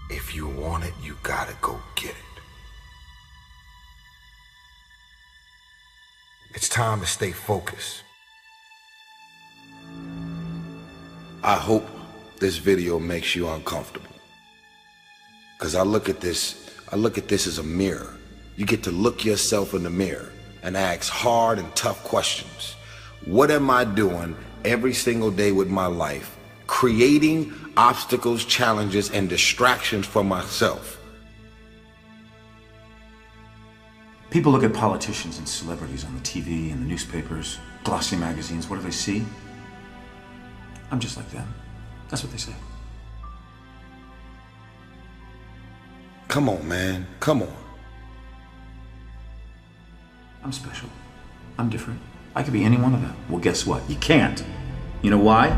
If you want it, you gotta go get it. It's time to stay focused. I hope this video makes you uncomfortable. Cause I look at this as a mirror. You get to look yourself in the mirror and ask hard and tough questions. What am I doing every single day with my life, creating obstacles, challenges, and distractions for myself? People look at politicians and celebrities on the TV and the newspapers, glossy magazines. What do they see? I'm just like them. That's what they say. Come on, man. Come on. I'm special. I'm different. I could be any one of them. Well, guess what? You can't. You know why?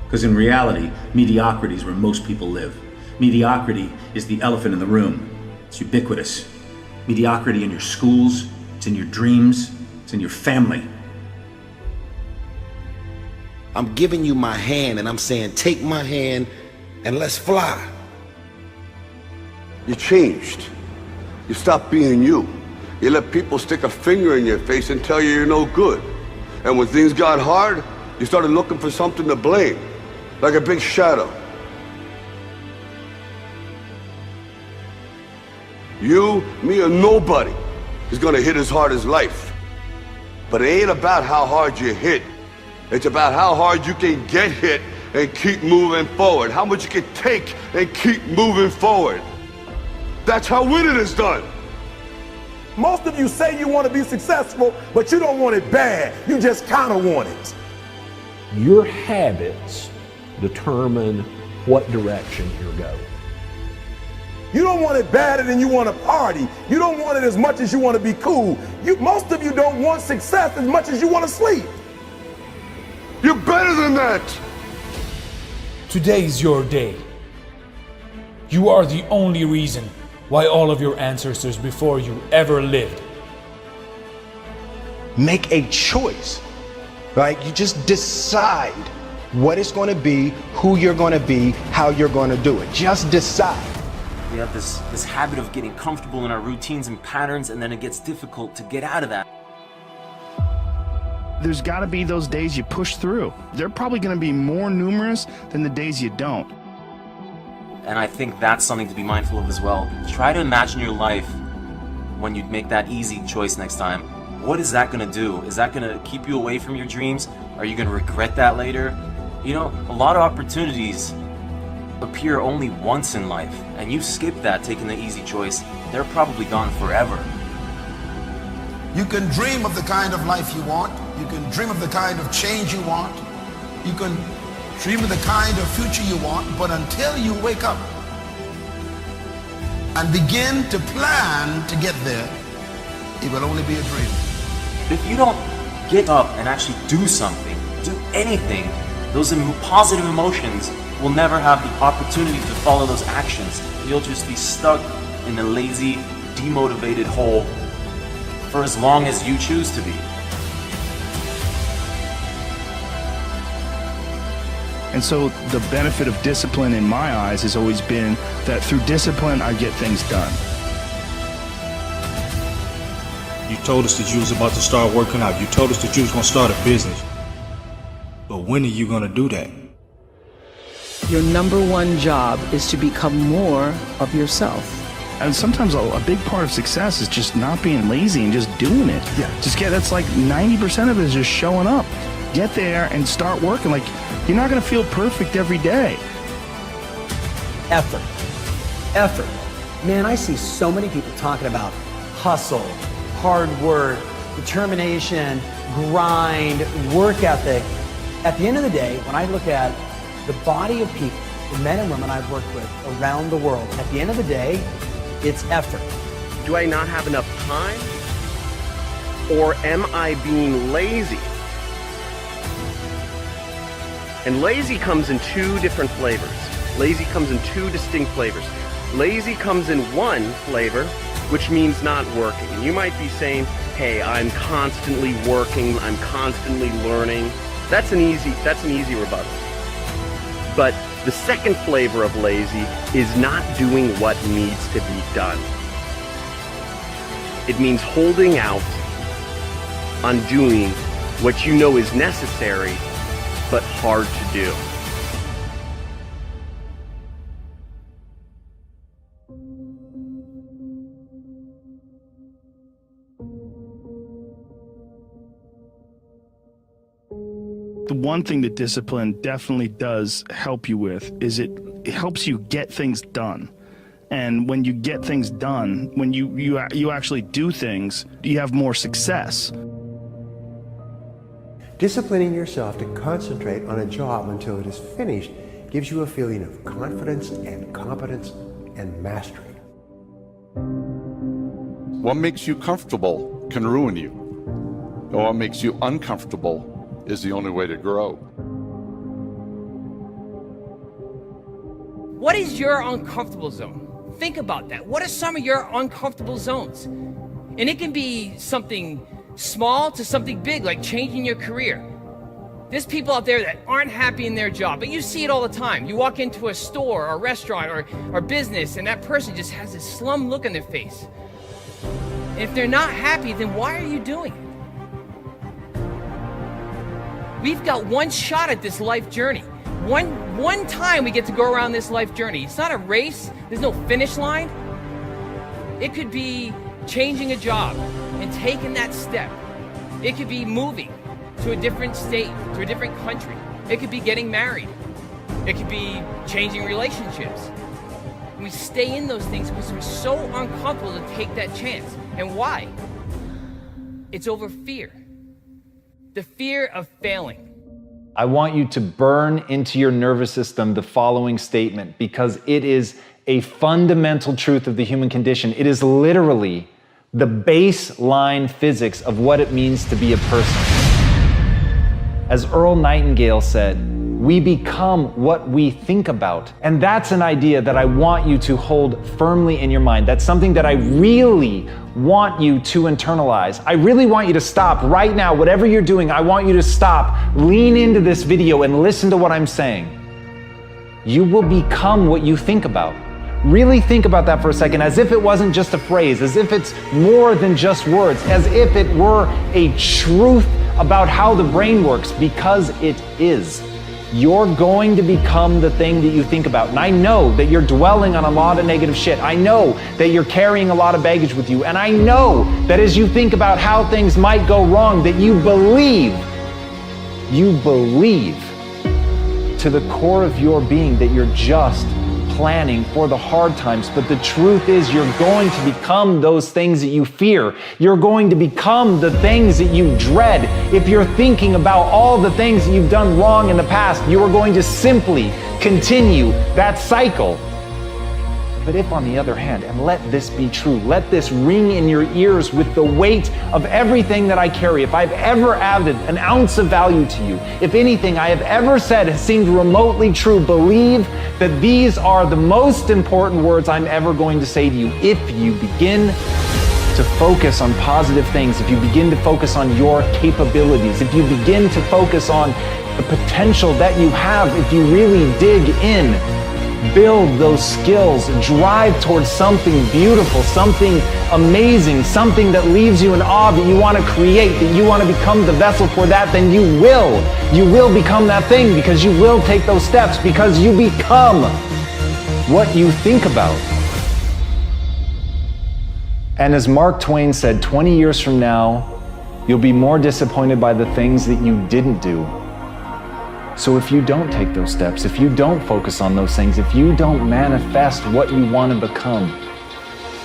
Because in reality, mediocrity is where most people live. Mediocrity is the elephant in the room. It's ubiquitous. Mediocrity in your schools, it's in your dreams, it's in your family. I'm giving you my hand and I'm saying, take my hand and let's fly. You changed. You stopped being you. You let people stick a finger in your face and tell you you're no good. And when things got hard, you started looking for something to blame, like a big shadow. You, me, or nobody is gonna hit as hard as life. But it ain't about how hard you hit. It's about how hard you can get hit and keep moving forward. How much you can take and keep moving forward. That's how winning is done. Most of you say you want to be successful, but you don't want it bad. You just kind of want it. Your habits determine what direction you'll go. You don't want it badder than you want to party. You don't want it as much as you want to be cool. Most of you don't want success as much as you want to sleep. You're better than that. Today's your day. You are the only reason why all of your ancestors before you ever lived. Make a choice, right? You just decide what it's going to be, who you're going to be, how you're going to do it. Just decide. We have this habit of getting comfortable in our routines and patterns, and then it gets difficult to get out of that. There's got to be those days you push through. They're probably going to be more numerous than the days you don't. And I think that's something to be mindful of as well. Try to imagine your life when you make that easy choice next time. What is that going to do? Is that going to keep you away from your dreams? Are you going to regret that later? You know, a lot of opportunities appear only once in life, and you skip that taking the easy choice, they're probably gone forever. You can dream of the kind of life you want. You can dream of the kind of change you want. You can dream of the kind of future you want, but until you wake up and begin to plan to get there, it will only be a dream. If you don't get up and actually do something, do anything, those positive emotions will never have the opportunity to follow those actions. You'll just be stuck in a lazy, demotivated hole for as long as you choose to be. And so the benefit of discipline in my eyes has always been that through discipline, I get things done. You told us that you was about to start working out. You told us that you was going to start a business. But when are you going to do that? Your number one job is to become more of yourself. And sometimes a big part of success is just not being lazy and just doing it. Yeah. That's like 90% of it is just showing up. Get there and start working. Like, you're not going to feel perfect every day. Effort. Effort. Man, I see so many people talking about hustle, hard work, determination, grind, work ethic. At the end of the day, when I look at the body of people, the men and women I've worked with around the world, at the end of the day, it's effort. Do I not have enough time? Or am I being lazy? And lazy comes in two different flavors. Lazy comes in two distinct flavors. Lazy comes in one flavor, which means not working. And you might be saying, hey, I'm constantly working, I'm constantly learning. That's an easy rebuttal. But The second flavor of lazy is not doing what needs to be done. It means holding out on doing what you know is necessary, but hard to do. The one thing that discipline definitely does help you with is it helps you get things done. And when you get things done, when you actually do things, you have more success. Disciplining yourself to concentrate on a job until it is finished gives you a feeling of confidence and competence and mastery. What makes you comfortable can ruin you. And what makes you uncomfortable is the only way to grow. What is your uncomfortable zone? Think about that. What are some of your uncomfortable zones? And it can be something small to something big, like changing your career. There's people out there that aren't happy in their job, but you see it all the time. You walk into a store or a restaurant or business, and that person just has this slum look on their face. And if they're not happy, then why are you doing it? We've got one shot at this life journey. One time we get to go around this life journey. It's not a race. There's no finish line. It could be changing a job and taking that step. It could be moving to a different state, to a different country. It could be getting married. It could be changing relationships. And we stay in those things because we're so uncomfortable to take that chance. And why? It's over fear. The fear of failing. I want you to burn into your nervous system the following statement because it is a fundamental truth of the human condition. It is literally the baseline physics of what it means to be a person. As Earl Nightingale said, we become what we think about. And that's an idea that I want you to hold firmly in your mind. That's something that I really want you to internalize. I really want you to stop right now, whatever you're doing, I want you to stop, lean into this video and listen to what I'm saying. You will become what you think about. Really think about that for a second, as if it wasn't just a phrase, as if it's more than just words, as if it were a truth about how the brain works, because it is. You're going to become the thing that you think about. And I know that you're dwelling on a lot of negative shit. I know that you're carrying a lot of baggage with you. And I know that as you think about how things might go wrong, that you believe to the core of your being that you're just planning for the hard times. But the truth is, you're going to become those things that you fear. You're going to become the things that you dread. If you're thinking about all the things that you've done wrong in the past, you are going to simply continue that cycle. But if, on the other hand, and let this be true, let this ring in your ears with the weight of everything that I carry, if I've ever added an ounce of value to you, if anything I have ever said has seemed remotely true, believe that these are the most important words I'm ever going to say to you. If you begin to focus on positive things, if you begin to focus on your capabilities, if you begin to focus on the potential that you have, if you really dig in, build those skills, drive towards something beautiful, something amazing, something that leaves you in awe, that you want to create, that you want to become the vessel for that, then you will become that thing, because you will take those steps, because you become what you think about. And as Mark Twain said, 20 years from now, you'll be more disappointed by the things that you didn't do. So if you don't take those steps, if you don't focus on those things, if you don't manifest what you want to become,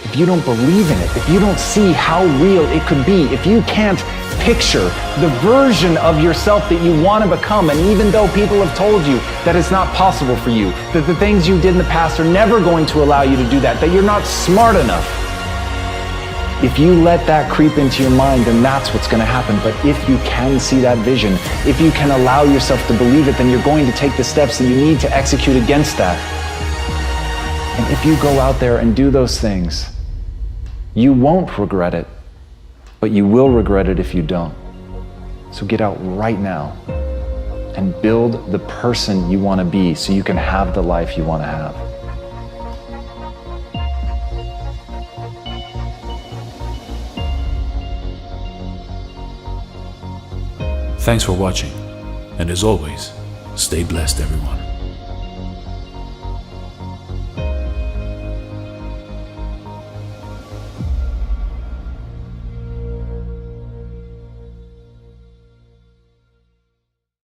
if you don't believe in it, if you don't see how real it could be, if you can't picture the version of yourself that you want to become, and even though people have told you that it's not possible for you, that the things you did in the past are never going to allow you to do that, that you're not smart enough, if you let that creep into your mind, then that's what's going to happen. But if you can see that vision, if you can allow yourself to believe it, then you're going to take the steps that you need to execute against that. And if you go out there and do those things, you won't regret it, but you will regret it if you don't. So get out right now and build the person you want to be so you can have the life you want to have. Thanks for watching, and as always, stay blessed, everyone.